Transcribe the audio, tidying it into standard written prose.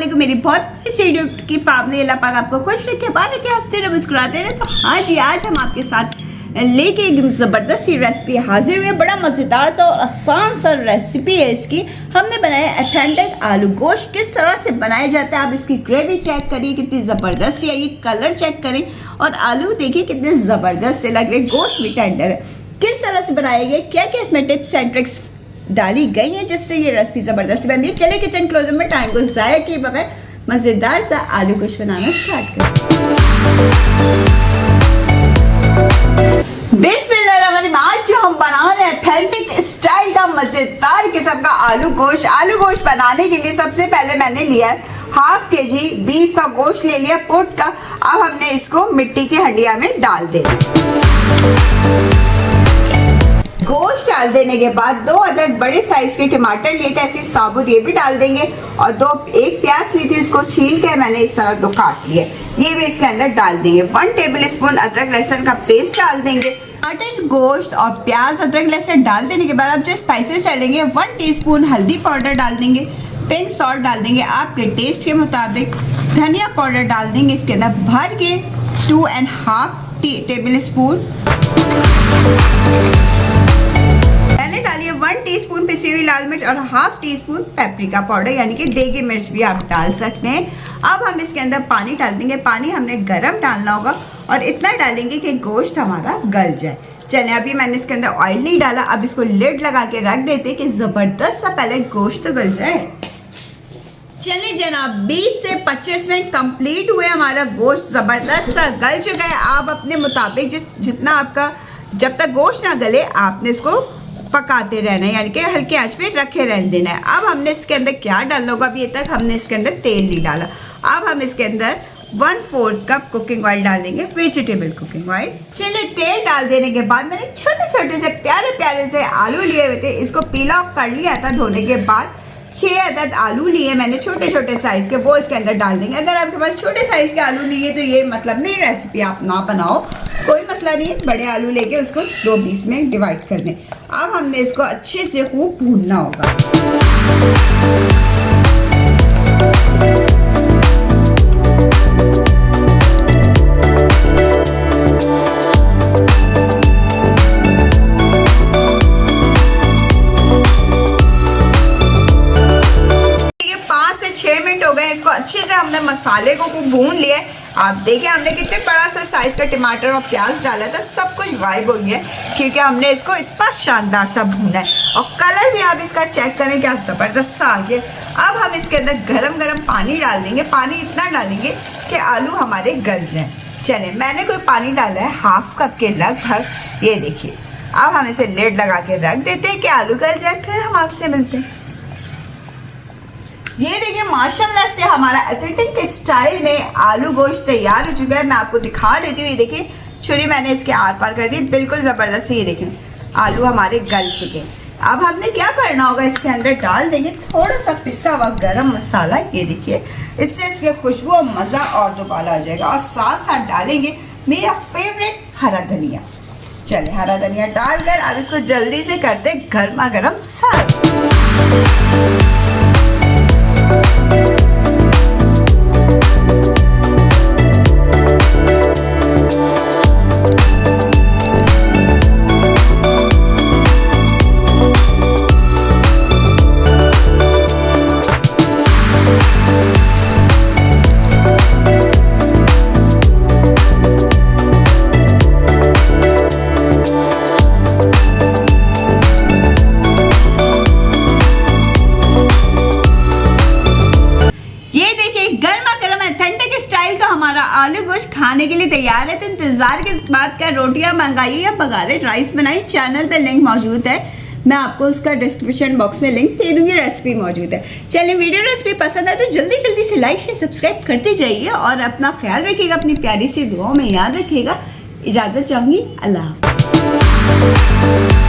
वालेकुम। मेरी बहुत सी यूट्यूब की फैमिली, अल्लाह पाक आपको खुश रखे, बात रखे, हंसते रहे, मुस्कुराते रहे। तो हाँ जी, आज हम आपके साथ लेके एक ज़बरदस्त सी रेसिपी हाजिर हुई है। बड़ा मज़ेदार सा और आसान सा रेसिपी है इसकी। हमने बनाया ऑथेंटिक आलू गोश्त। किस तरह से बनाया जाता है आप इसकी ग्रेवी चेक करिए, कितनी ज़बरदस्त सी है। ये कलर चेक करें और आलू देखिए कितने ज़बरदस्त से लग रहे, गोश्त भी टेंडर है। किस तरह से बनाया गया, क्या क्या इसमें टिप्स एंड ट्रिक्स डाली गई हैं जिससे ये रेसिपी ज़बरदस्त बनती है। चलिए किचन क्लोजर में टाइम को ज़ाया किए बगैर मज़ेदार सा आलू गोश्त बनाना स्टार्ट करें। बिस्मिल्लाहिर्रहमानिर्रहीम। आज जो हम बना रहे हैं ऑथेंटिक स्टाइल का मज़ेदार किस्म का आलू गोश्त। आलू गोश्त बनाने के लिए सबसे पहले मैंने लिया है हाफ केजी बीफ का गोश्त ले लिया पुट का। अब हमने इसको मिट्टी की हंडिया में डाल देना। गोश्त डाल देने के बाद 2 अदद बड़े साइज के टमाटर लिए थे, ऐसे साबुत, ये भी डाल देंगे। और एक प्याज ली थी, इसको छील के मैंने इस तरह 2 काट लिए, ये भी इसके अंदर डाल देंगे। 1 टेबल स्पून अदरक लहसुन का पेस्ट डाल देंगे। टमाटर, गोश्त और प्याज, अदरक लहसुन डाल देने के बाद अब जो स्पाइसेस डालेंगे, 1 टीस्पून हल्दी पाउडर डाल देंगे, पिंक सॉल्ट डाल देंगे आपके टेस्ट के मुताबिक, धनिया पाउडर डाल देंगे इसके अंदर भर के 2.5 टेबल स्पून। 1 टीस्पून पिसी हुई लाल मिर्च और half tea spoon paprika powder यानी कि देगी मिर्च भी आप डाल सकते हैं। अब हम इसके अंदर पानी डाल देंगे। पानी हमने गरम डालना होगा और इतना डालेंगे कि गोश्त हमारा गल जाए। चलिए, अभी मैंने इसके अंदर ऑयल नहीं डाला, अब इसको लिड लगा के रख देते कि ज़बरदस्त सा पहले गोश्त तो गल जाए। चलिए जनाब, 20 से 25 मिनट कंप्लीट हुए, हमारा गोश्त ज़बरदस्त सा गल चुका है। आप अपने मुताबिक जितना आपका, जब तक गोश्त ना गले आपने इसको पकाते रहना है, यानी कि हल्के आंच पे रखे रहने देना है। अब हमने इसके अंदर क्या डालना होगा, अभी तक हमने इसके अंदर तेल नहीं डाला। अब हम इसके अंदर 1/4 कप कुकिंग ऑयल डाल देंगे, वेजिटेबल कुकिंग ऑयल। चलिए, तेल डाल देने के बाद मैंने छोटे छोटे से प्यारे प्यारे से आलू लिए हुए थे, इसको पील ऑफ कर लिया था धोने के बाद। 6 अदद आलू लिए मैंने छोटे छोटे साइज के, वो इसके अंदर डाल देंगे। अगर आपके पास छोटे साइज के आलू नहीं है तो ये मतलब नहीं रेसिपी आप ना बनाओ, कोई मसला नहीं है। बड़े आलू लेके उसको 2 पीस में डिवाइड कर दें। अब हमने इसको अच्छे से खूब भूनना होगा। इसको अच्छे से हमने मसाले को भून लिया है। आप देखें हमने कितने बड़ा सा साइज का टमाटर और प्याज डाला था, सब कुछ गायब हो गया है क्योंकि हमने इसको इतना शानदार सा भूना है। और कलर भी आप इसका चेक करें, क्या ज़बरदस्त सा आ गया। अब हम इसके अंदर गरम गरम पानी डाल देंगे। पानी इतना डालेंगे कि आलू हमारे गल जाएं। चले, मैंने कोई पानी डाला है हाफ कप के लगभग, ये देखिए। अब हम इसे लिड लगा के रख देते हैं कि आलू गल जाए, फिर हम आपसे मिलते हैं। ये देखिए माशाल्लाह से हमारा ऑथेंटिक स्टाइल में आलू गोश्त तैयार हो चुका है। मैं आपको दिखा देती हूँ। ये देखिए, छुरी मैंने इसके आर पार कर दी, बिल्कुल ज़बरदस्त। ये देखिए आलू हमारे गल चुके हैं। अब हमने क्या करना होगा, इसके अंदर डाल देंगे थोड़ा सा पिसा हुआ गरम मसाला। ये देखिए, इससे इसकी खुशबू और मज़ा और दोबारा आ जाएगा। और साथ साथ डालेंगे मेरा फेवरेट हरा धनिया। चले, हरा धनिया डालकर अब इसको जल्दी से करते गर्मा गर्म सर्व। हमारा आलू गोश्त खाने के लिए तैयार है। तो इंतजार के बाद क्या, रोटियां मंगाइए या बगारेट राइस बनाइए। चैनल पे लिंक मौजूद है, मैं आपको उसका डिस्क्रिप्शन बॉक्स में लिंक दे दूंगी। रेसिपी मौजूद है। चलिए, वीडियो रेसिपी पसंद आए तो जल्दी जल्दी से लाइक शेयर सब्सक्राइब करते जाइए और अपना ख्याल रखिएगा, अपनी प्यारी सी दुआओं में याद रखिएगा। इजाज़त चाहूँगी, अल्लाह हाफ़िज़।